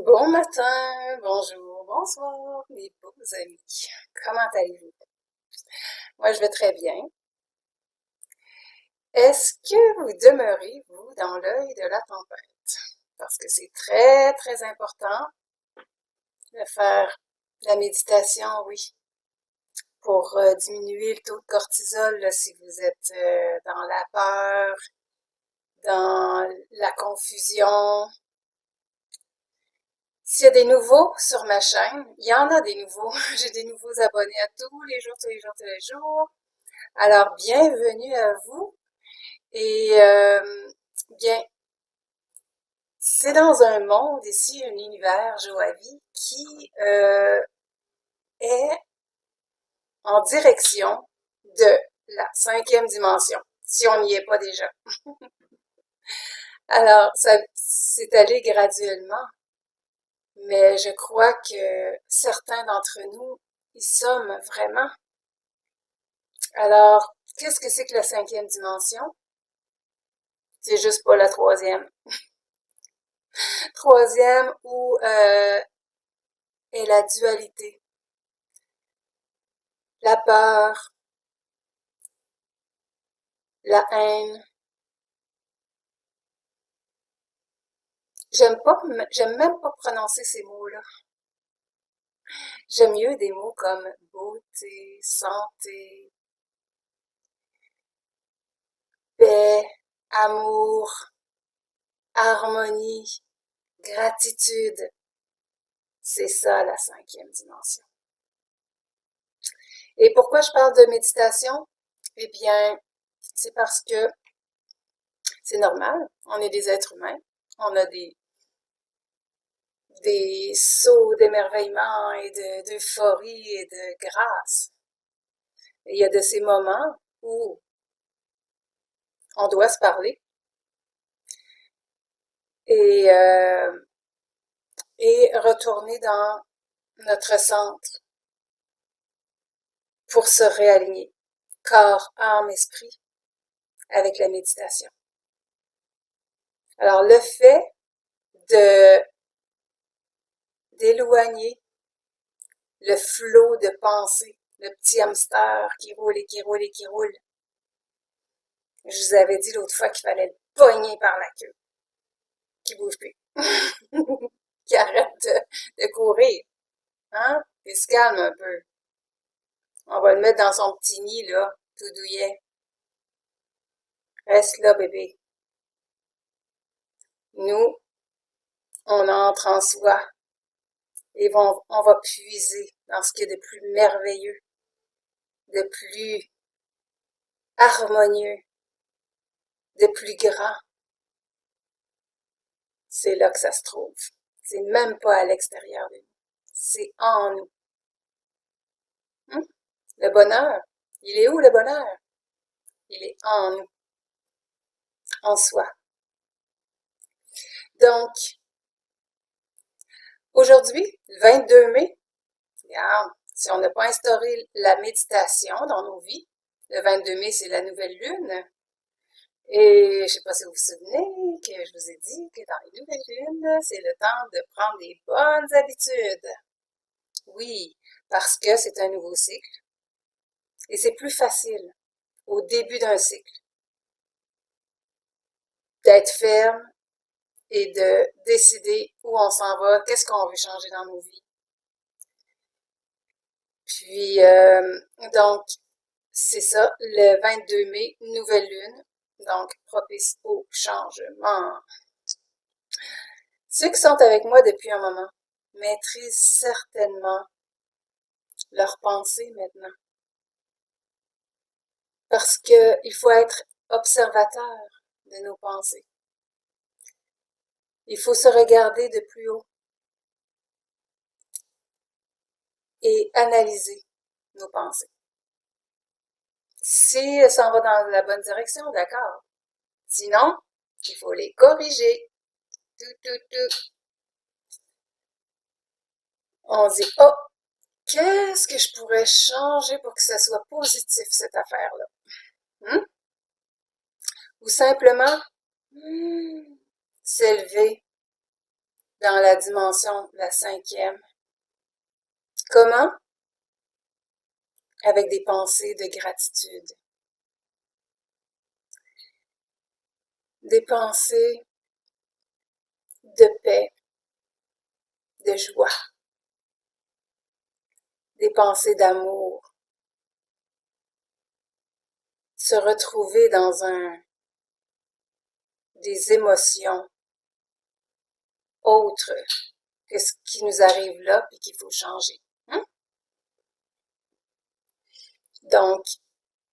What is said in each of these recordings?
Bon matin, bonjour, bonsoir, mes beaux amis. Comment allez-vous? Moi, je vais très bien. Est-ce que vous demeurez, vous, dans l'œil de la tempête? Parce que c'est très, très important de faire de la méditation, oui, pour diminuer le taux de cortisol, là, si vous êtes dans la peur, dans la confusion. S'il y a des nouveaux sur ma chaîne, il y en a des nouveaux. J'ai des nouveaux abonnés à tous les jours, tous les jours, tous les jours. Alors, bienvenue à vous. Et bien, c'est dans un monde ici, un univers, Joavi, qui est en direction de la cinquième dimension, si on n'y est pas déjà. Alors, ça s'est allé graduellement, mais je crois que certains d'entre nous y sommes vraiment. Alors, qu'est-ce que c'est que la cinquième dimension? C'est juste pas la troisième. Troisième où est la dualité, la peur, la haine. J'aime même pas prononcer ces mots-là. J'aime mieux des mots comme beauté, santé, paix, amour, harmonie, gratitude. C'est ça la cinquième dimension. Et pourquoi je parle de méditation? Eh bien, c'est parce que c'est normal. On est des êtres humains. On a des sauts d'émerveillement et d'euphorie et de grâce. Et il y a de ces moments où on doit se parler et, euh, et retourner dans notre centre pour se réaligner, corps, âme, esprit, avec la méditation. Alors, le fait de d'éloigner le flot de pensée, le petit hamster qui roule et qui roule et qui roule. Je vous avais dit l'autre fois qu'il fallait le pogner par la queue, qui bouge plus, qui arrête de courir, hein, et se calme un peu. On va le mettre dans son petit nid, là, tout douillet. Reste là, bébé. Nous, on entre en soi et on va puiser dans ce qui est de plus merveilleux, de plus harmonieux, de plus grand. C'est là que ça se trouve. C'est même pas à l'extérieur de nous. C'est en nous. Hum? Le bonheur, il est où le bonheur? Il est en nous, en soi. Donc, aujourd'hui, le 22 mai, regarde, si on n'a pas instauré la méditation dans nos vies, le 22 mai, c'est la nouvelle lune. Et je sais pas si vous vous souvenez que je vous ai dit que dans les nouvelles lunes, c'est le temps de prendre des bonnes habitudes. Oui, parce que c'est un nouveau cycle et c'est plus facile au début d'un cycle d'être ferme et de décider où on s'en va, qu'est-ce qu'on veut changer dans nos vies. Puis, donc, c'est ça, le 22 mai, nouvelle lune, donc propice au changement. Ceux qui sont avec moi depuis un moment maîtrisent certainement leurs pensées maintenant. Parce que il faut être observateur de nos pensées. Il faut se regarder de plus haut et analyser nos pensées. Si ça en va dans la bonne direction, d'accord. Sinon, il faut les corriger. Tout, tout, tout. On dit, oh, qu'est-ce que je pourrais changer pour que ça soit positif, cette affaire-là? Hmm? Ou simplement, s'élever dans la dimension, la cinquième. Comment? Avec des pensées de gratitude. Des pensées de paix, de joie, des pensées d'amour. Se retrouver dans des émotions autres que ce qui nous arrive là et qu'il faut changer. Hein? Donc,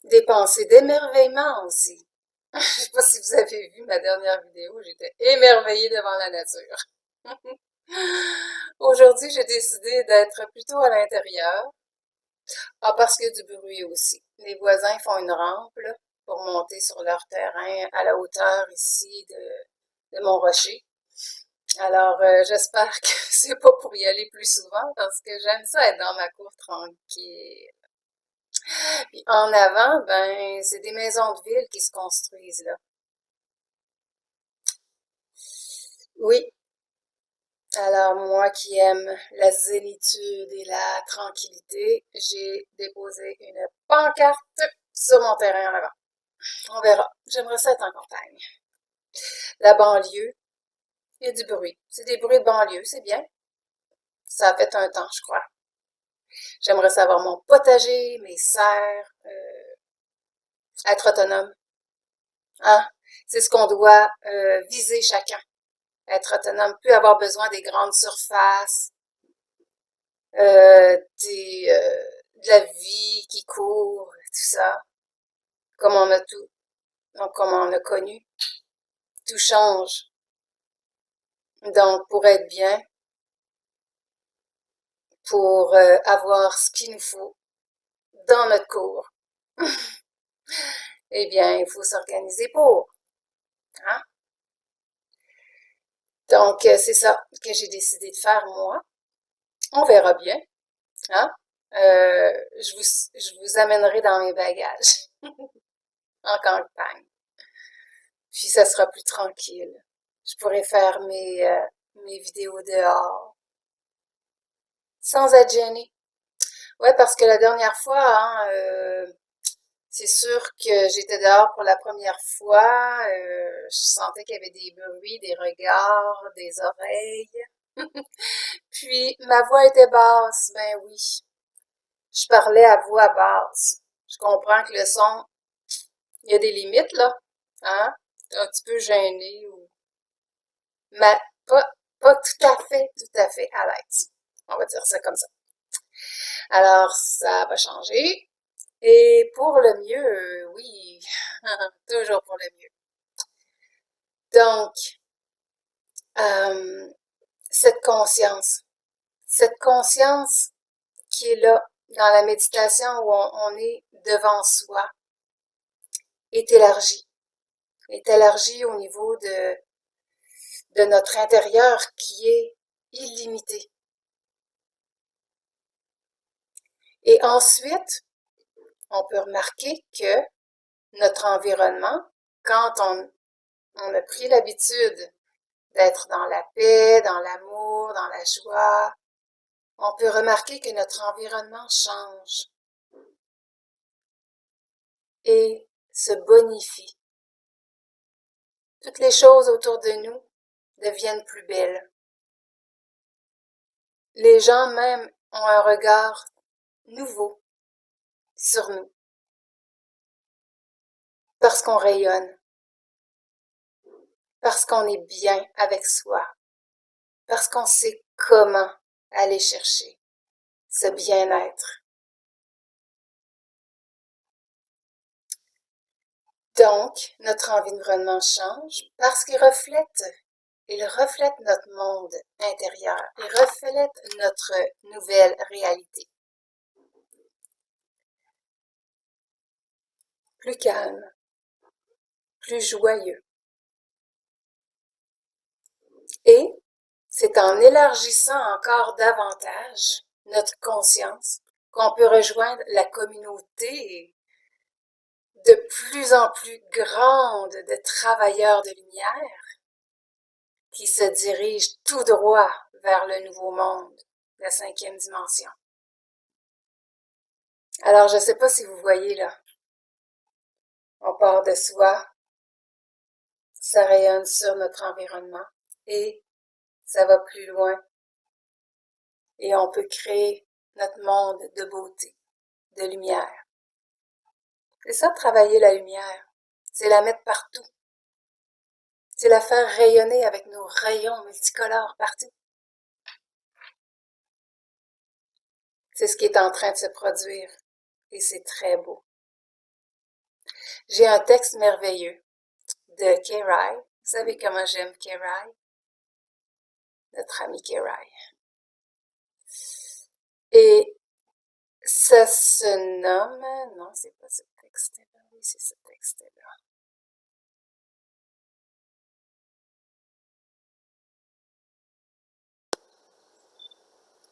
des pensées d'émerveillement aussi. Je sais pas si vous avez vu ma dernière vidéo, j'étais émerveillée devant la nature. Aujourd'hui, j'ai décidé d'être plutôt à l'intérieur. Ah, parce qu'il y a du bruit aussi. Les voisins font une rampe là, pour monter sur leur terrain à la hauteur ici de mon rocher. Alors, j'espère que c'est pas pour y aller plus souvent parce que j'aime ça être dans ma cour tranquille. Puis en avant, ben, c'est des maisons de ville qui se construisent là. Oui, alors moi qui aime la zénitude et la tranquillité, j'ai déposé une pancarte sur mon terrain en avant. On verra. J'aimerais ça être en campagne. La banlieue, il y a du bruit. C'est des bruits de banlieue, c'est bien. Ça a fait un temps, je crois. J'aimerais savoir mon potager, mes serres, être autonome. Hein? C'est ce qu'on doit viser chacun. Être autonome, plus avoir besoin des grandes surfaces, de la vie qui court, tout ça. Comme on a tout, donc comme on a connu, tout change. Donc, pour être bien, pour avoir ce qu'il nous faut dans notre cours, eh bien, il faut s'organiser pour. Hein? Donc, c'est ça que j'ai décidé de faire, moi. On verra bien. Hein? Je vous amènerai dans mes bagages en campagne. Puis, ça sera plus tranquille. Je pourrais faire mes vidéos dehors sans être gênée. Ouais, parce que la dernière fois, hein, c'est sûr que j'étais dehors pour la première fois. Je sentais qu'il y avait des bruits, des regards, des oreilles. Puis ma voix était basse, ben oui. Je parlais à voix basse. Je comprends que le son, il y a des limites là, hein? Un petit peu gêné ou, mais pas tout à fait à l'aise. On va dire ça comme ça. Alors ça va changer. Et pour le mieux, oui, toujours pour le mieux. Donc, euh, cette conscience qui est là dans la méditation où on est devant soi, est élargie au niveau de notre intérieur qui est illimité. Et ensuite, on peut remarquer que notre environnement, quand on a pris l'habitude d'être dans la paix, dans l'amour, dans la joie, on peut remarquer que notre environnement change et se bonifie. Toutes les choses autour de nous deviennent plus belles. Les gens même ont un regard nouveau sur nous parce qu'on rayonne, parce qu'on est bien avec soi, parce qu'on sait comment aller chercher ce bien-être. Donc, notre environnement change parce il reflète notre monde intérieur, il reflète notre nouvelle réalité. Plus calme, plus joyeux. Et c'est en élargissant encore davantage notre conscience qu'on peut rejoindre la communauté de plus en plus grande de travailleurs de lumière qui se dirige tout droit vers le nouveau monde, la 5e dimension. Alors, je ne sais pas si vous voyez là, on part de soi, ça rayonne sur notre environnement et ça va plus loin et on peut créer notre monde de beauté, de lumière. C'est ça, travailler la lumière, c'est la mettre partout. C'est la faire rayonner avec nos rayons multicolores partout. C'est ce qui est en train de se produire et c'est très beau. J'ai un texte merveilleux de Kerai. Vous savez comment j'aime Kerai? Notre ami Kerai. Et ça se nomme... Non, c'est pas ce texte-là. Oui, c'est ce texte-là.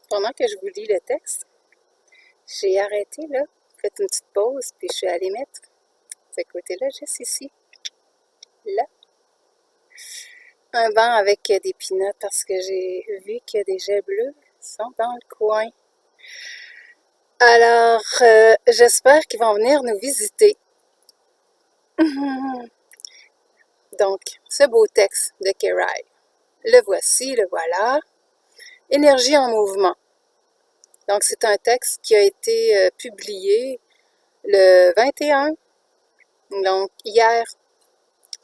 Pendant que je vous lis le texte, j'ai arrêté là, fait une petite pause, puis je suis allée mettre ce côté-là, juste ici, là, un banc avec des peanuts parce que j'ai vu que des jets bleus sont dans le coin. Alors, j'espère qu'ils vont venir nous visiter. Donc, ce beau texte de Kerai. Le voici, le voilà. Énergie en mouvement. Donc, c'est un texte qui a été publié le 21, donc hier,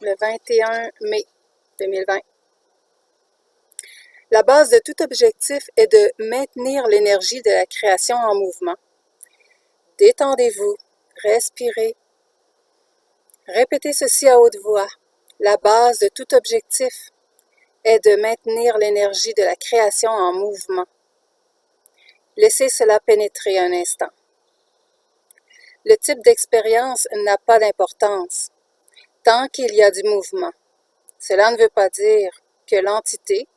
le 21 mai 2020. La base de tout objectif est de maintenir l'énergie de la création en mouvement. Détendez-vous, respirez. Répétez ceci à haute voix. La base de tout objectif est de maintenir l'énergie de la création en mouvement. Laissez cela pénétrer un instant. Le type d'expérience n'a pas d'importance tant qu'il y a du mouvement. Cela ne veut pas dire que l'entité,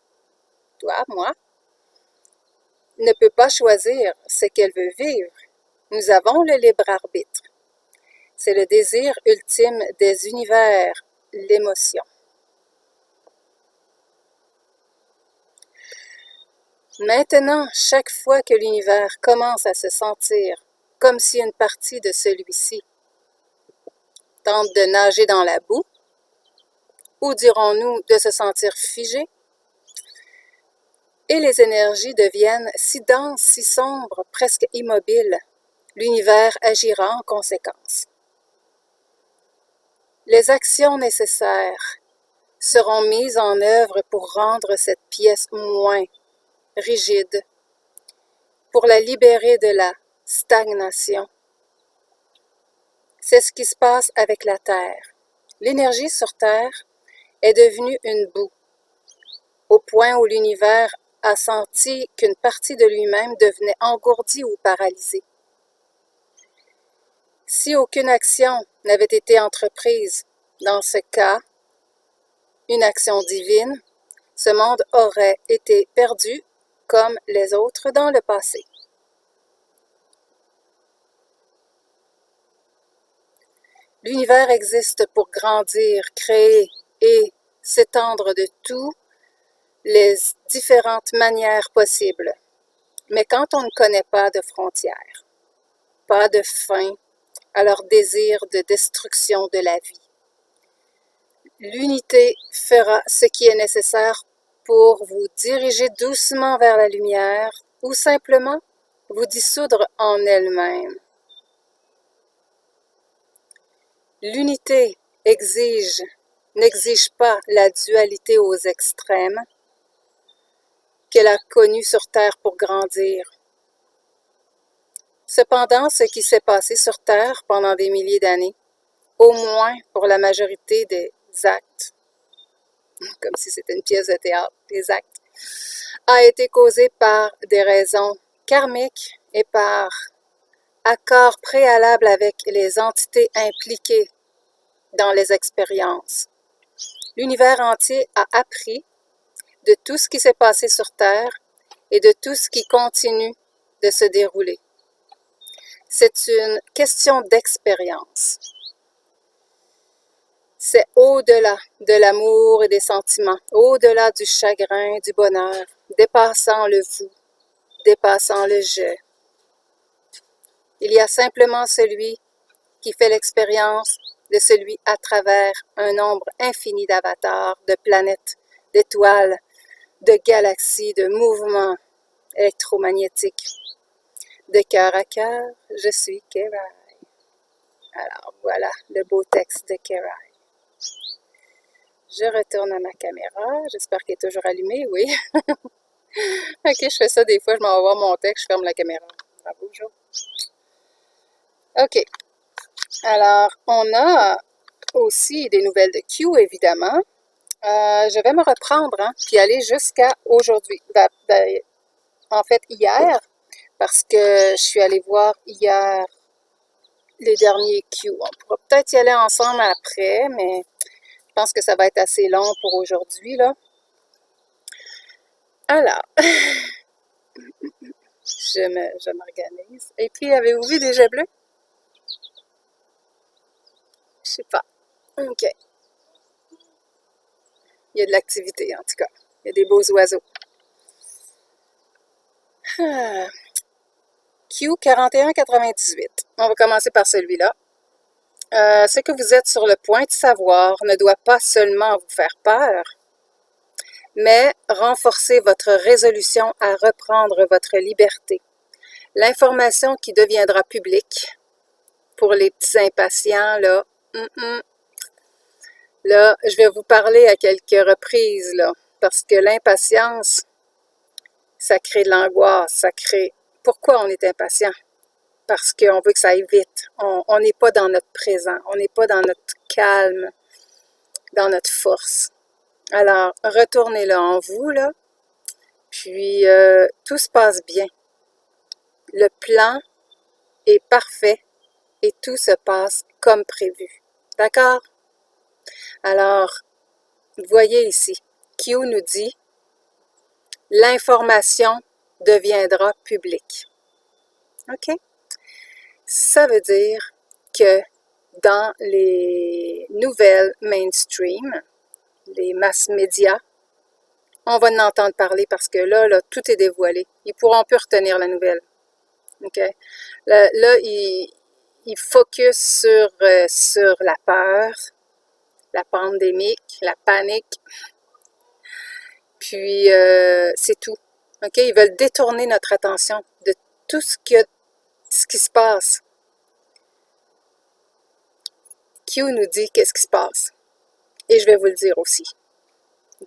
toi, moi, ne peut pas choisir ce qu'elle veut vivre. Nous avons le libre arbitre. C'est le désir ultime des univers, l'émotion. Maintenant, chaque fois que l'univers commence à se sentir comme si une partie de celui-ci tente de nager dans la boue, ou dirons-nous de se sentir figé, et les énergies deviennent si denses, si sombres, presque immobiles, l'univers agira en conséquence. Les actions nécessaires seront mises en œuvre pour rendre cette pièce moins rigide, pour la libérer de la stagnation. C'est ce qui se passe avec la Terre. L'énergie sur Terre est devenue une boue, au point où l'univers a senti qu'une partie de lui-même devenait engourdie ou paralysée. Si aucune action n'avait été entreprise, dans ce cas, une action divine, ce monde aurait été perdu comme les autres dans le passé. L'univers existe pour grandir, créer et s'étendre de toutes les différentes manières possibles. Mais quand on ne connaît pas de frontières, pas de fin à leur désir de destruction de la vie, l'unité fera ce qui est nécessaire pour vous diriger doucement vers la lumière ou simplement vous dissoudre en elle-même. L'unité n'exige pas la dualité aux extrêmes qu'elle a connue sur Terre pour grandir. Cependant, ce qui s'est passé sur Terre pendant des milliers d'années, au moins pour la majorité des actes, comme si c'était une pièce de théâtre, des actes, a été causé par des raisons karmiques et par accord préalable avec les entités impliquées dans les expériences. L'univers entier a appris de tout ce qui s'est passé sur Terre et de tout ce qui continue de se dérouler. C'est une question d'expérience. C'est au-delà de l'amour et des sentiments, au-delà du chagrin, du bonheur, dépassant le vous, dépassant le je. Il y a simplement celui qui fait l'expérience de celui à travers un nombre infini d'avatars, de planètes, d'étoiles, de galaxies, de mouvements électromagnétiques. De cœur à cœur, je suis Kerai. Alors voilà le beau texte de Kerai. Je retourne à ma caméra. J'espère qu'elle est toujours allumée, oui. Ok, je fais ça des fois, je m'en vais voir mon texte, je ferme la caméra. Bravo, Jo. Ok. Alors, on a aussi des nouvelles de Q, évidemment. Je vais me reprendre, hein, puis aller jusqu'à aujourd'hui. En fait, hier, parce que je suis allée voir hier les derniers Q. On pourra peut-être y aller ensemble après, mais je pense que ça va être assez long pour aujourd'hui, là. Alors, je m'organise. Et puis, avez-vous vu des jets bleus? Je sais pas. OK. Il y a de l'activité, en tout cas. Il y a des beaux oiseaux. Ah. Q 4198. On va commencer par celui-là. Ce que vous êtes sur le point de savoir ne doit pas seulement vous faire peur, mais renforcer votre résolution à reprendre votre liberté. L'information qui deviendra publique, pour les petits impatients, là, là, je vais vous parler à quelques reprises, là, parce que l'impatience, ça crée de l'angoisse, ça crée... Pourquoi on est impatient? Parce qu'on veut que ça aille vite. On n'est pas dans notre présent, on n'est pas dans notre calme, dans notre force. Alors, retournez là en vous, là, puis tout se passe bien. Le plan est parfait et tout se passe comme prévu. D'accord? Alors, voyez ici, Q nous dit « L'information deviendra publique. » OK? Ça veut dire que dans les nouvelles mainstream, les masses médias, on va en entendre parler parce que là, tout est dévoilé. Ils ne pourront plus retenir la nouvelle. OK? Là ils focus sur la peur, la pandémie, la panique, puis c'est tout. OK? Ils veulent détourner notre attention de tout ce qui se passe. Q nous dit qu'est-ce qui se passe. Et je vais vous le dire aussi.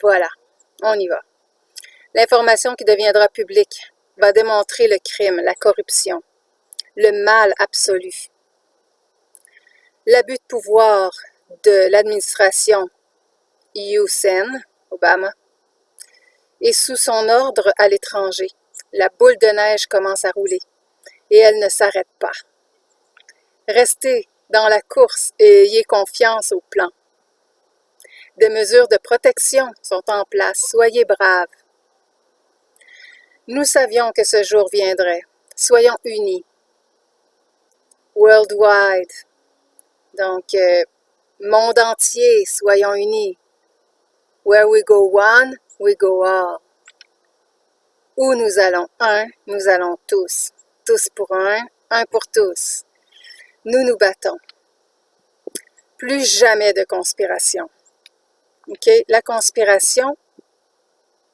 Voilà, on y va. L'information qui deviendra publique va démontrer le crime, la corruption, le mal absolu. L'abus de pouvoir de l'administration Sen, Obama, est sous son ordre à l'étranger. La boule de neige commence à rouler et elle ne s'arrête pas. Restez dans la course et ayez confiance au plan. Des mesures de protection sont en place. Soyez braves. Nous savions que ce jour viendrait. Soyons unis. Worldwide. Donc, monde entier, soyons unis. Where we go one, we go all. Où nous allons tous. Tous pour un pour tous. Nous nous battons. Plus jamais de conspiration. OK? La conspiration,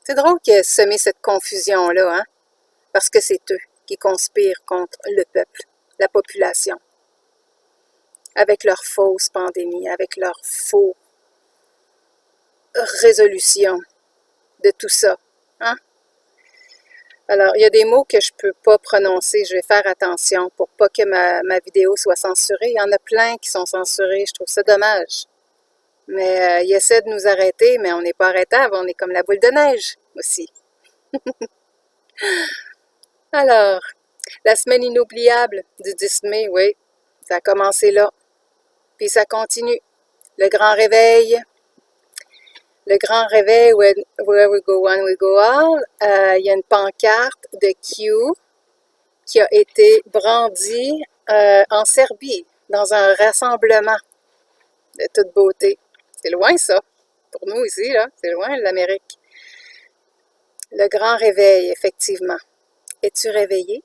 c'est drôle qu'il y ait semé cette confusion-là, hein? Parce que c'est eux qui conspirent contre le peuple, la population. Avec leur fausse pandémie, avec leur faux résolution de tout ça. Hein? Alors, il y a des mots que je ne peux pas prononcer. Je vais faire attention pour pas que ma vidéo soit censurée. Il y en a plein qui sont censurés. Je trouve ça dommage. Mais ils essaient de nous arrêter, mais on n'est pas arrêtable. On est comme la boule de neige aussi. Alors, la semaine inoubliable du 10 mai, oui, ça a commencé là. Puis ça continue. Le grand réveil, where we go one, we go all. Il y a une pancarte de Q qui a été brandie en Serbie, dans un rassemblement de toute beauté. C'est loin, ça. Pour nous ici, là, c'est loin, l'Amérique. Le grand réveil, effectivement. Es-tu réveillé?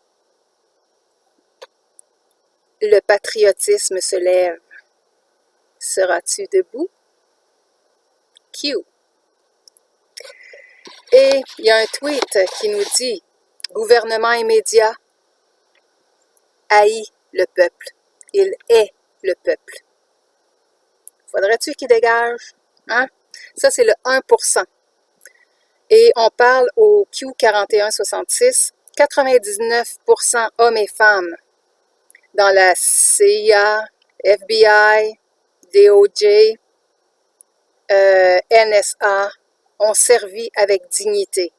Le patriotisme se lève. Seras-tu debout? Q. Et il y a un tweet qui nous dit « Gouvernement immédiat haït le peuple. Il est le peuple. » Faudrait-tu qu'il dégage? Hein? Ça, c'est le 1%. Et on parle au Q4166, 99% hommes et femmes dans la CIA, FBI, DOJ, NSA ont servi avec dignité.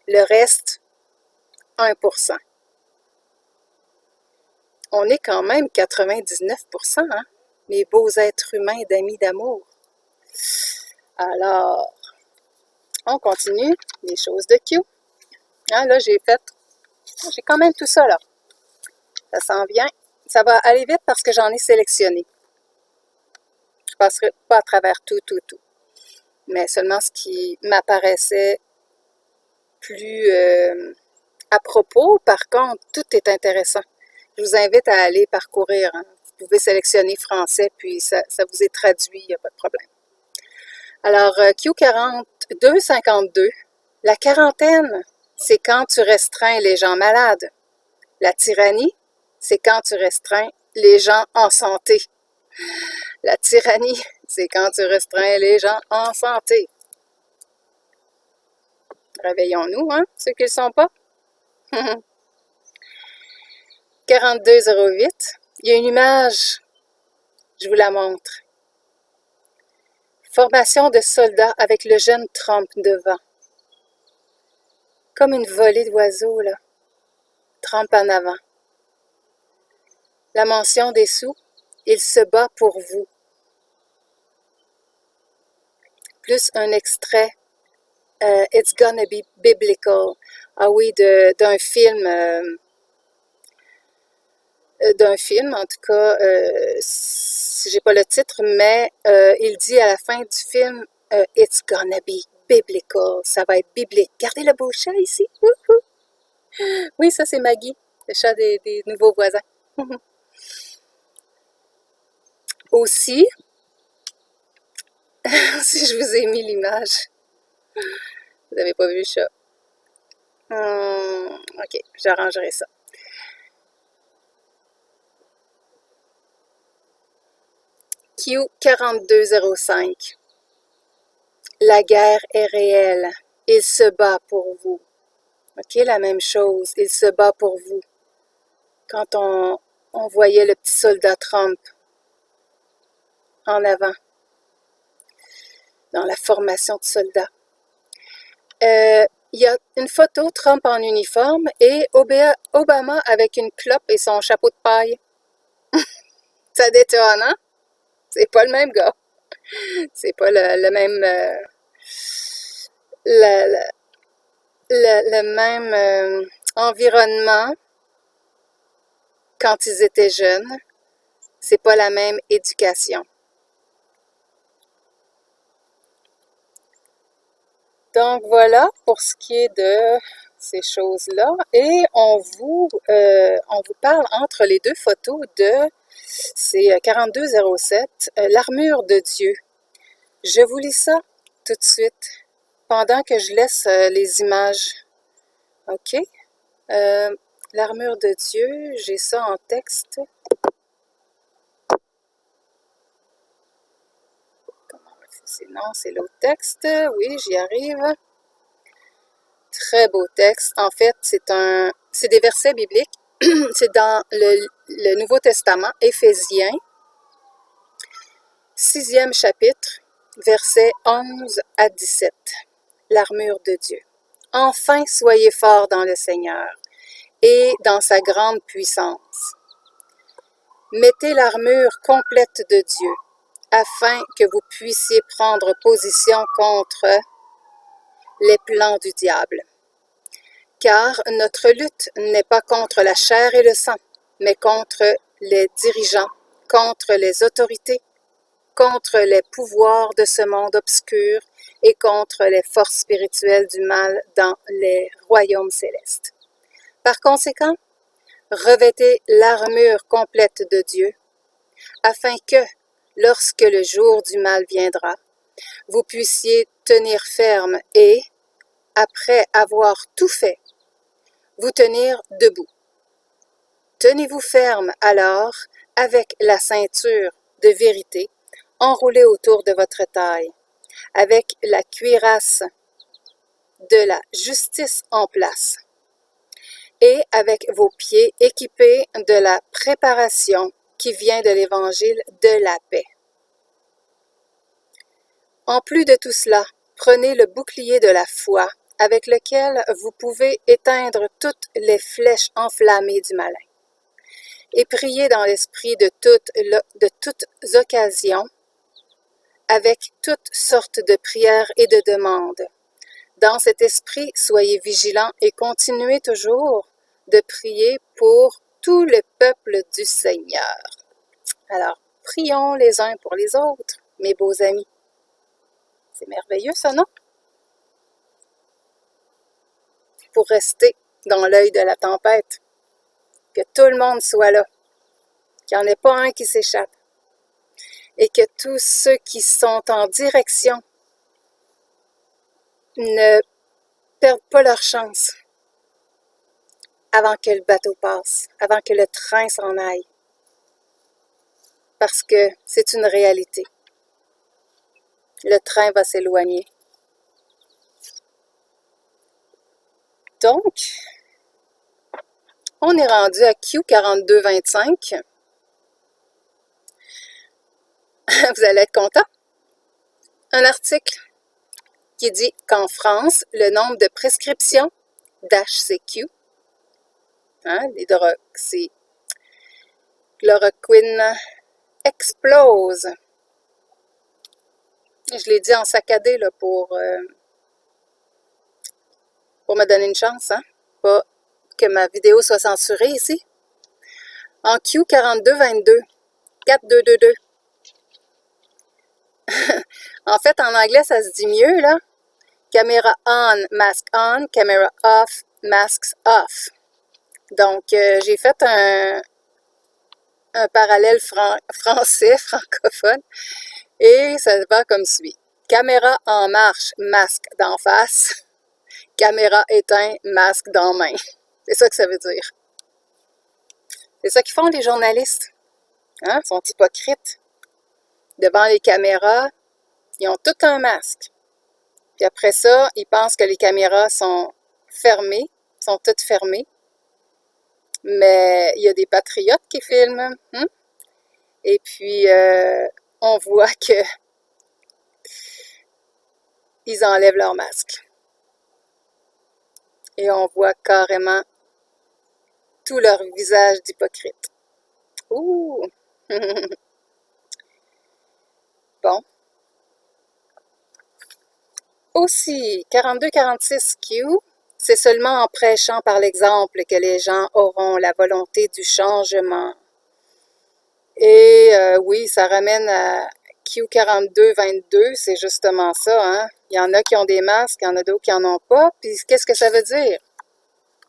Le reste, 1%. On est quand même 99%, hein? Les beaux êtres humains d'amis d'amour. Alors, on continue les choses de Q. Hein, là, j'ai quand même tout ça, là. Ça s'en vient. Ça va aller vite parce que j'en ai sélectionné. Je ne passerai pas à travers tout. Mais seulement ce qui m'apparaissait plus à propos. Par contre, tout est intéressant. Je vous invite à aller parcourir. Hein. Vous pouvez sélectionner français, puis ça vous est traduit, il n'y a pas de problème. Alors, Q4252, la quarantaine, c'est quand tu restreins les gens malades. La tyrannie, c'est quand tu restreins les gens en santé. La tyrannie, c'est quand tu restreins les gens en santé. Réveillons-nous, hein, ceux qui ne le sont pas. 4208, il y a une image, je vous la montre. Formation de soldats avec le jeune Trump devant. Comme une volée d'oiseaux, là. Trump en avant. La mention dessous, il se bat pour vous. Plus un extrait, It's Gonna Be Biblical. Ah oui, d'un film, en tout cas, j'ai pas le titre, mais il dit à la fin du film, It's Gonna Be Biblical. Ça va être biblique. Regardez le beau chat ici. Oui, ça c'est Maggie, le chat des nouveaux voisins. Aussi, si je vous ai mis l'image, vous n'avez pas vu le chat. Ok, j'arrangerai ça. Q4205. La guerre est réelle. Il se bat pour vous. Ok, la même chose. Il se bat pour vous. Quand on voyait le petit soldat Trump en avant, dans la formation de soldats. Il y a une photo Trump en uniforme et Obama avec une clope et son chapeau de paille. Ça détonne, hein? C'est pas le même gars. C'est pas le même... le même environnement quand ils étaient jeunes. C'est pas la même éducation. Donc voilà pour ce qui est de ces choses-là. Et on vous parle entre les deux photos de, c'est 4207, l'armure de Dieu. Je vous lis ça tout de suite pendant que je laisse les images. OK? L'armure de Dieu, j'ai ça en texte. Non, c'est l'autre texte. Oui, j'y arrive. Très beau texte. En fait, c'est des versets bibliques. C'est dans le Nouveau Testament, Éphésiens, 6e chapitre, versets 11 à 17. L'armure de Dieu. Enfin, soyez forts dans le Seigneur et dans sa grande puissance. Mettez l'armure complète de Dieu, afin que vous puissiez prendre position contre les plans du diable. Car notre lutte n'est pas contre la chair et le sang, mais contre les dirigeants, contre les autorités, contre les pouvoirs de ce monde obscur et contre les forces spirituelles du mal dans les royaumes célestes. Par conséquent, revêtez l'armure complète de Dieu, afin que, lorsque le jour du mal viendra, vous puissiez tenir ferme et, après avoir tout fait, vous tenir debout. Tenez-vous ferme alors avec la ceinture de vérité enroulée autour de votre taille, avec la cuirasse de la justice en place, et avec vos pieds équipés de la préparation qui vient de l'évangile de la paix. En plus de tout cela, prenez le bouclier de la foi, avec lequel vous pouvez éteindre toutes les flèches enflammées du malin, et priez dans l'esprit de toutes occasions, avec toutes sortes de prières et de demandes. Dans cet esprit, soyez vigilants et continuez toujours de prier pour tout le peuple du Seigneur. Alors, prions les uns pour les autres, mes beaux amis. C'est merveilleux, ça, non? Pour rester dans l'œil de la tempête, que tout le monde soit là, qu'il n'y en ait pas un qui s'échappe, et que tous ceux qui sont en direction ne perdent pas leur chance avant que le bateau passe, avant que le train s'en aille, parce que c'est une réalité. Le train va s'éloigner. Donc, on est rendu à Q4225. Vous allez être content. Un article qui dit qu'en France, le nombre de prescriptions d'HCQ, l'hydroxychloroquine, explose. Je l'ai dit en saccadé là, pour me donner une chance, hein? Pas que ma vidéo soit censurée ici. En Q4222, 4222. En fait, en anglais, ça se dit mieux, là. Caméra on, mask on, caméra off, masks off. Donc, j'ai fait un parallèle français, francophone, et ça va comme suit. Caméra en marche, masque d'en face. Caméra éteint, masque dans main. C'est ça que ça veut dire. C'est ça qu'ils font les journalistes. Hein? Ils sont hypocrites. Devant les caméras, ils ont tout un masque. Puis après ça, ils pensent que les caméras sont fermées, sont toutes fermées. Mais il y a des patriotes qui filment. Et puis, on voit que ils enlèvent leur masque. Et on voit carrément tout leur visage d'hypocrite. Ouh! Bon. Aussi, 42-46Q, c'est seulement en prêchant par l'exemple que les gens auront la volonté du changement. Et oui, ça ramène à Q42-22, c'est justement ça, hein? Il y en a qui ont des masques, il y en a d'autres qui n'en ont pas. Puis qu'est-ce que ça veut dire?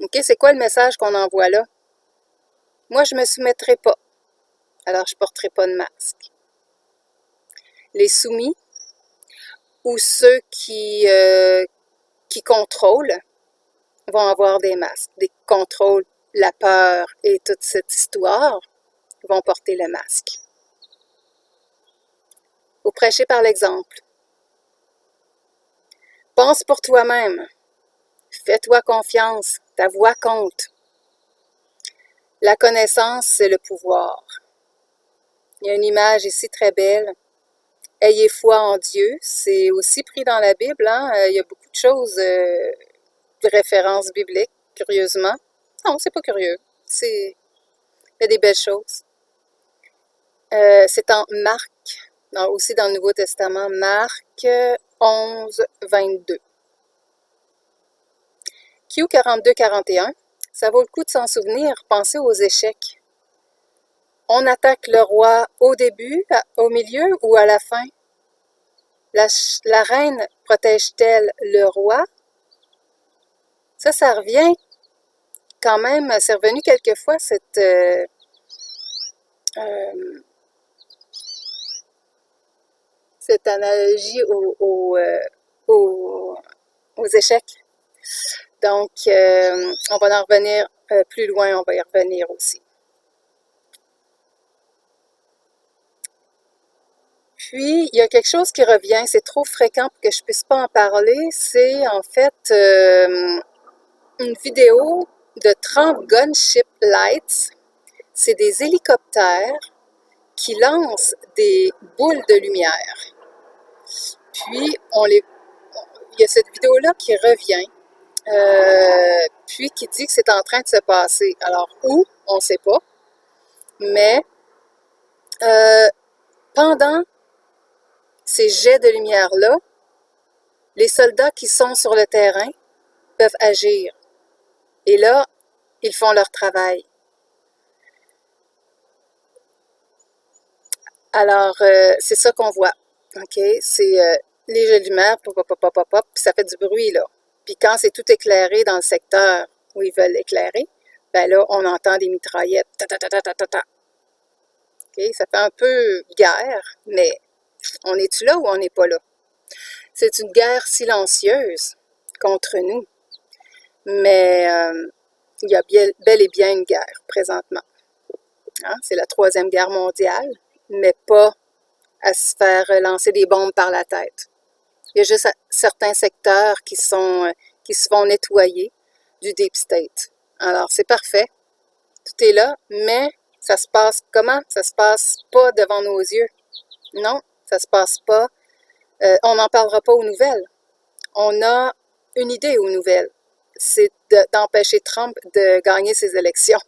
OK, c'est quoi le message qu'on envoie là? Moi, je ne me soumettrai pas. Alors, je ne porterai pas de masque. Les soumis ou ceux qui contrôlent vont avoir des masques. Des contrôles, la peur et toute cette histoire vont porter le masque. Vous prêchez par l'exemple. Pense pour toi-même. Fais-toi confiance. Ta voix compte. La connaissance, c'est le pouvoir. Il y a une image ici très belle. Ayez foi en Dieu. C'est aussi pris dans la Bible. Hein? Il y a beaucoup de choses, de références bibliques, curieusement. Non, c'est pas curieux. Il y a des belles choses. C'est en Marc, aussi dans le Nouveau Testament, Marc 11, 22. Q42-41, ça vaut le coup de s'en souvenir. Pensez aux échecs. On attaque le roi au début, au milieu ou à la fin? La reine protège-t-elle le roi? Ça revient quand même, c'est revenu quelquefois euh, cette analogie aux, aux échecs. Donc, on va en revenir plus loin, on va y revenir aussi. Puis, il y a quelque chose qui revient, c'est trop fréquent pour que je ne puisse pas en parler, c'est en fait une vidéo de 30 gunship lights. C'est des hélicoptères qui lancent des boules de lumière. Puis, il y a cette vidéo-là qui revient, puis qui dit que c'est en train de se passer. Alors, où? On ne sait pas. Mais pendant ces jets de lumière-là, les soldats qui sont sur le terrain peuvent agir. Et là, ils font leur travail. Alors, c'est ça qu'on voit. OK? C'est les jets de lumière, pop, pop, pop, pop, pop, puis ça fait du bruit, là. Puis quand c'est tout éclairé dans le secteur où ils veulent éclairer, ben là, on entend des mitraillettes. Ta, ta, ta, ta, ta, ta, ta. OK? Ça fait un peu guerre, mais on est-tu là ou on n'est pas là? C'est une guerre silencieuse contre nous, mais il y a bel et bien une guerre présentement. Hein? C'est la Troisième Guerre mondiale, mais pas à se faire lancer des bombes par la tête. Il y a juste certains secteurs qui se font nettoyer du Deep State. Alors, c'est parfait. Tout est là, mais ça se passe comment? Ça se passe pas devant nos yeux. Non, ça se passe pas. On n'en parlera pas aux nouvelles. On a une idée aux nouvelles. C'est d'empêcher Trump de gagner ses élections,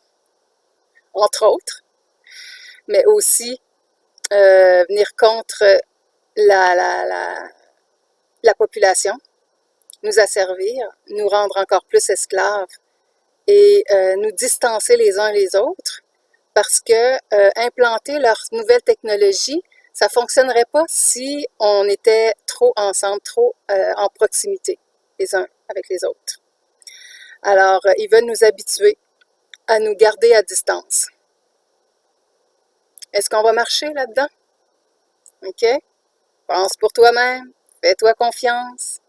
entre autres, mais aussi venir contre la population, nous asservir, nous rendre encore plus esclaves et nous distancer les uns les autres parce que implanter leurs nouvelles technologies, ça ne fonctionnerait pas si on était trop ensemble, trop en proximité les uns avec les autres. Alors, ils veulent nous habituer à nous garder à distance. Est-ce qu'on va marcher là-dedans? OK? Pense pour toi-même, fais-toi confiance,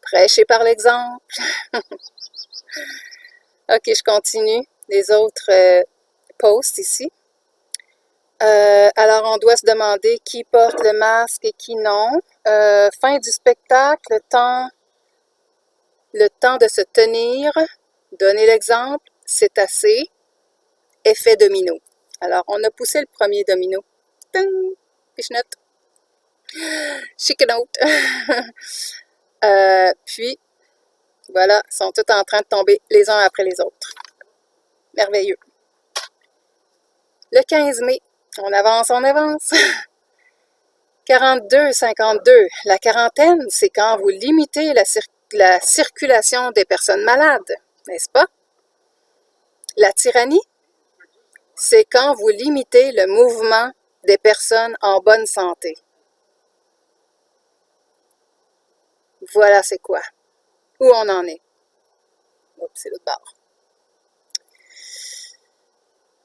prêcher par l'exemple. OK, je continue les autres posts ici. Alors, on doit se demander qui porte le masque et qui non. Fin du spectacle, le temps de se tenir, donner l'exemple, c'est assez. Effet domino. Alors, on a poussé le premier domino. Ting! Pichenote. Chickenote. Puis, voilà, ils sont tous en train de tomber les uns après les autres. Merveilleux. Le 15 mai, on avance. 42-52. La quarantaine, c'est quand vous limitez la circulation des personnes malades, n'est-ce pas? La tyrannie, c'est quand vous limitez le mouvement des personnes en bonne santé. Voilà c'est quoi. Où on en est. Oups, c'est l'autre bord.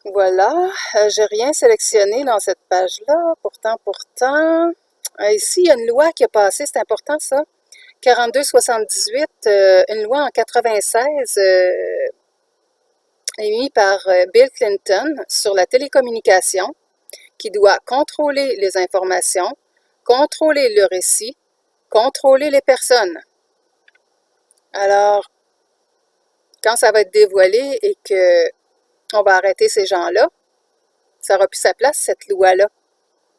Voilà, j'ai rien sélectionné dans cette page-là. Pourtant. Ici, il y a une loi qui a passé, c'est important ça. 42-78, une loi en 96 émise par Bill Clinton sur la télécommunication qui doit contrôler les informations, contrôler le récit, contrôler les personnes. Alors, quand ça va être dévoilé et qu'on va arrêter ces gens-là, ça aura plus sa place, cette loi-là,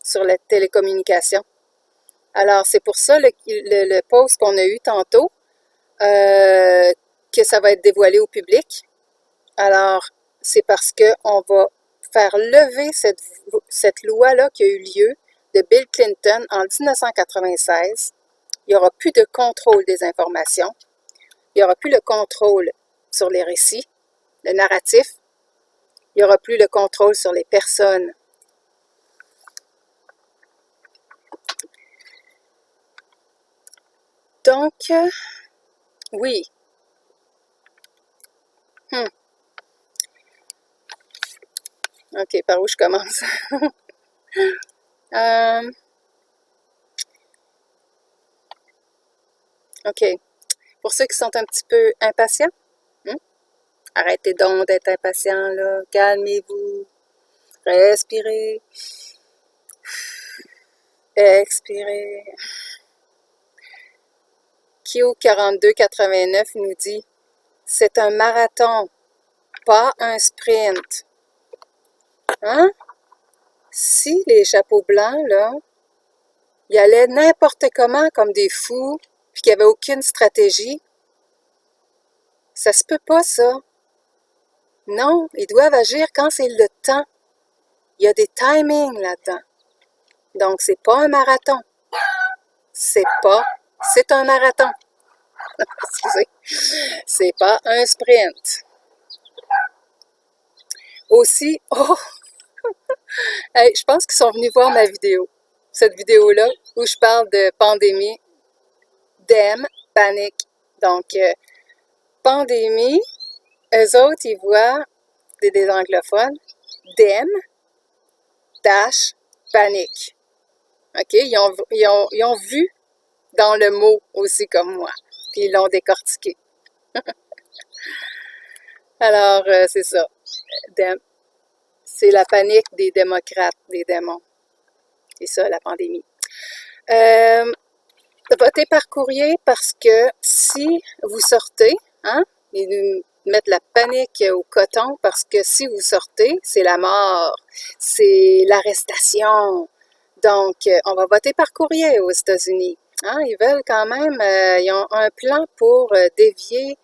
sur la télécommunication. Alors, c'est pour ça le post qu'on a eu tantôt, que ça va être dévoilé au public. Alors, c'est parce qu'on va faire lever cette loi-là qui a eu lieu de Bill Clinton en 1996. Il n'y aura plus de contrôle des informations. Il n'y aura plus le contrôle sur les récits, le narratif. Il n'y aura plus le contrôle sur les personnes. Donc, oui. OK, par où je commence? OK. Pour ceux qui sont un petit peu impatients, arrêtez donc d'être impatients, là. Calmez-vous. Respirez. Expirez. Kyo 4289 nous dit « C'est un marathon, pas un sprint. » Hein? Si les chapeaux blancs, là, ils allaient n'importe comment comme des fous, puis qu'il n'y avait aucune stratégie, ça se peut pas, ça. Non, ils doivent agir quand c'est le temps. Il y a des timings là-dedans. Donc, c'est pas un marathon. C'est un marathon. Excusez. C'est pas un sprint. Aussi, hey, je pense qu'ils sont venus voir ma vidéo. Cette vidéo-là, où je parle de pandémie, DEM, panique. Donc, pandémie, eux autres, ils voient, des anglophones, DEM, dash, panique. OK? Ils ont vu dans le mot aussi comme moi. Puis ils l'ont décortiqué. Alors, c'est ça. C'est la panique des démocrates, des démons. C'est ça, la pandémie. Votez par courrier parce que si vous sortez, hein, ils nous mettent la panique au coton parce que si vous sortez, c'est la mort, c'est l'arrestation. Donc, on va voter par courrier aux États-Unis. Hein, ils veulent quand même, ils ont un plan pour dévier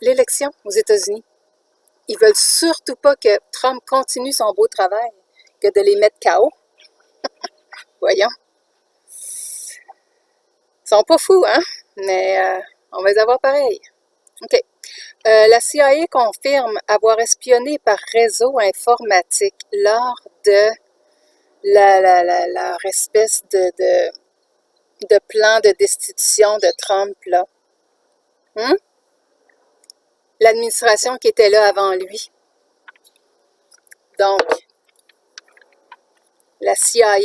l'élection aux États-Unis. Ils veulent surtout pas que Trump continue son beau travail, que de les mettre KO. Voyons. Ils sont pas fous, hein? Mais on va les avoir pareil. OK. La CIA confirme avoir espionné par réseau informatique lors de leur espèce de plan de destitution de Trump, là. L'administration qui était là avant lui. Donc, la CIA,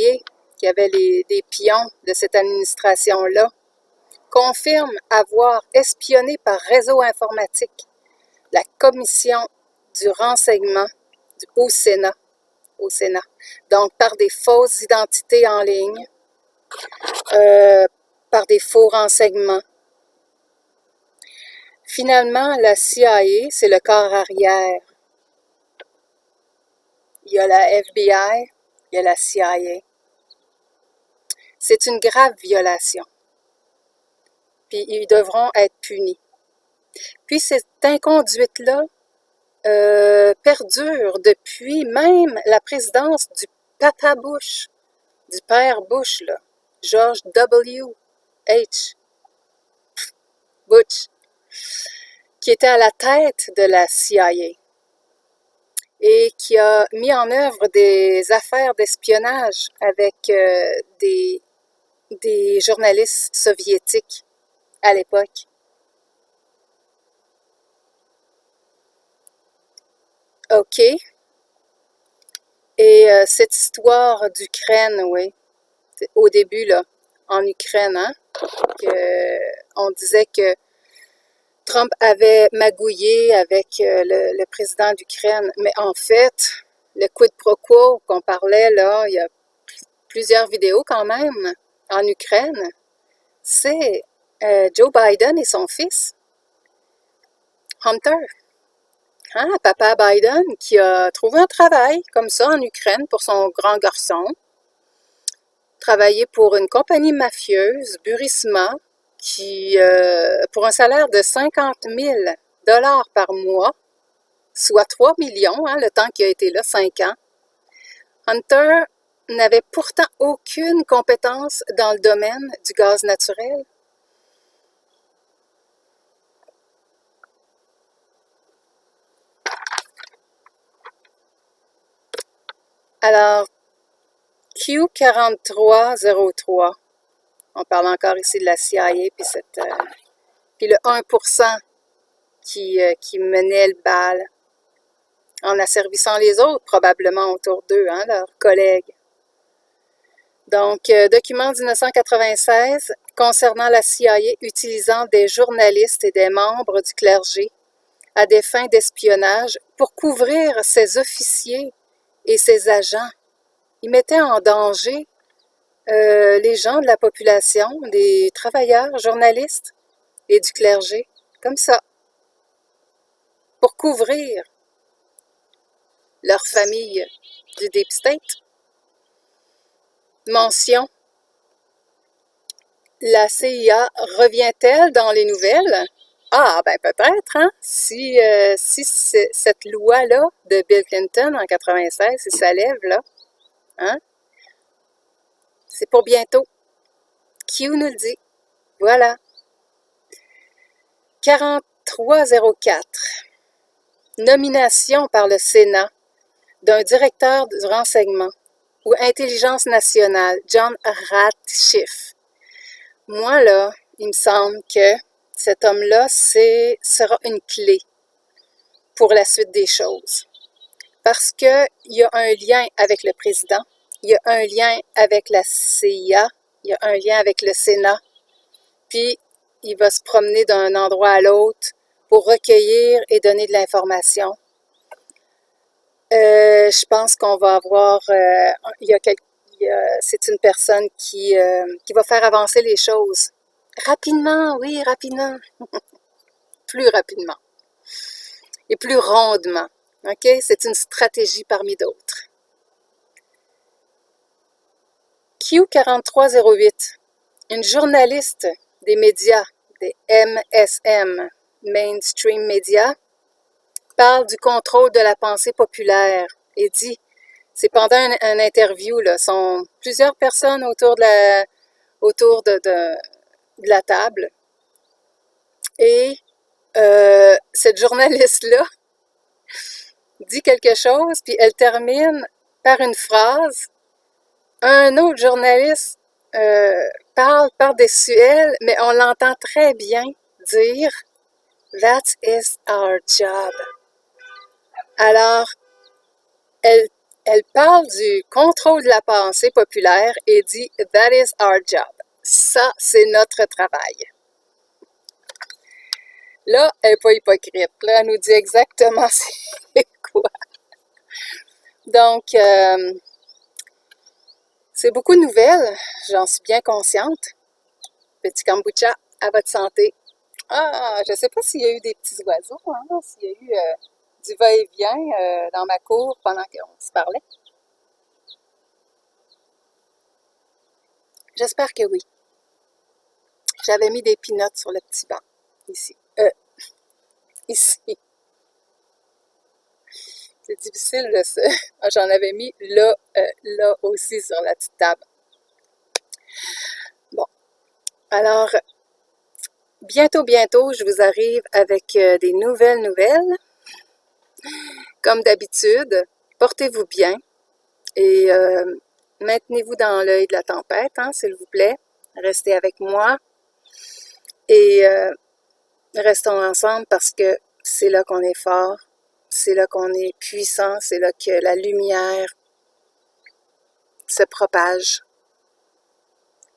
qui avait des pions de cette administration-là, confirme avoir espionné par réseau informatique la commission du renseignement au Sénat. Donc, par des fausses identités en ligne, par des faux renseignements. Finalement, la CIA, c'est le corps arrière. Il y a la FBI, il y a la CIA. C'est une grave violation. Puis ils devront être punis. Puis cette inconduite-là perdure depuis même la présidence du papa Bush, du père Bush, là, George W. H. Bush, qui était à la tête de la CIA et qui a mis en œuvre des affaires d'espionnage avec des journalistes soviétiques à l'époque. OK. Et cette histoire d'Ukraine, oui, au début, là, en Ukraine, hein, on disait que Trump avait magouillé avec le président d'Ukraine, mais en fait, le quid pro quo qu'on parlait, là, il y a plusieurs vidéos quand même en Ukraine, c'est Joe Biden et son fils, Hunter. Hein, papa Biden qui a trouvé un travail comme ça en Ukraine pour son grand garçon, travaillé pour une compagnie mafieuse, Burisma, qui, pour un salaire de 50 000 $ par mois, soit 3 millions, hein, le temps qu'il a été là, 5 ans. Hunter n'avait pourtant aucune compétence dans le domaine du gaz naturel. Alors, Q4303, on parle encore ici de la CIA, puis le 1% qui menait le bal en asservissant les autres, probablement autour d'eux, hein, leurs collègues. Donc, document 1996 concernant la CIA utilisant des journalistes et des membres du clergé à des fins d'espionnage pour couvrir ses officiers et ses agents. Ils mettaient en danger les gens de la population, des travailleurs, journalistes et du clergé, comme ça, pour couvrir leur famille du Deep State. Mention, la CIA revient-elle dans les nouvelles? Ah, ben peut-être, hein? Si cette loi-là de Bill Clinton en 96, si ça lève, là, hein? C'est pour bientôt. Q nous le dit. Voilà. 4304. Nomination par le Sénat d'un directeur du renseignement ou intelligence nationale, John Ratcliffe. Moi, là, il me semble que cet homme-là sera une clé pour la suite des choses. Parce qu'il y a un lien avec le président, il y a un lien avec la CIA, il y a un lien avec le Sénat, puis il va se promener d'un endroit à l'autre pour recueillir et donner de l'information. Je pense qu'on va avoir... c'est une personne qui va faire avancer les choses. Rapidement, oui, rapidement. Plus rapidement. Et plus rondement. OK? C'est une stratégie parmi d'autres. Q4308. Une journaliste des médias, des MSM, Mainstream Media, parle du contrôle de la pensée populaire et dit, c'est pendant un interview, là, sont plusieurs personnes autour de la table. Et cette journaliste-là dit quelque chose, puis elle termine par une phrase. Un autre journaliste parle par-dessus elle, mais on l'entend très bien dire « That is our job ». Alors, elle parle du contrôle de la pensée populaire et dit « That is our job ». Ça, c'est notre travail. Là, elle n'est pas hypocrite. Là, elle nous dit exactement c'est quoi. Donc, c'est beaucoup de nouvelles. J'en suis bien consciente. Petit kombucha, à votre santé. Ah, je ne sais pas s'il y a eu des petits oiseaux, hein, s'il y a eu du va-et-vient dans ma cour pendant qu'on se parlait. J'espère que oui. J'avais mis des peanuts sur le petit banc, ici. Ici. C'est difficile de se... J'en avais mis là aussi sur la petite table. Bon. Alors, bientôt, je vous arrive avec des nouvelles. Comme d'habitude, portez-vous bien et maintenez-vous dans l'œil de la tempête, hein, s'il vous plaît. Restez avec moi et restons ensemble parce que c'est là qu'on est fort, c'est là qu'on est puissant, c'est là que la lumière se propage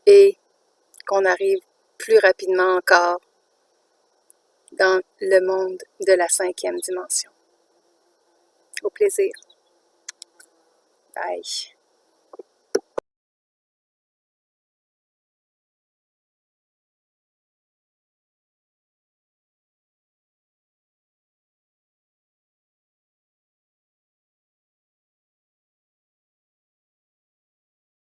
et qu'on arrive plus rapidement encore dans le monde de la 5e dimension. Au plaisir. Bye.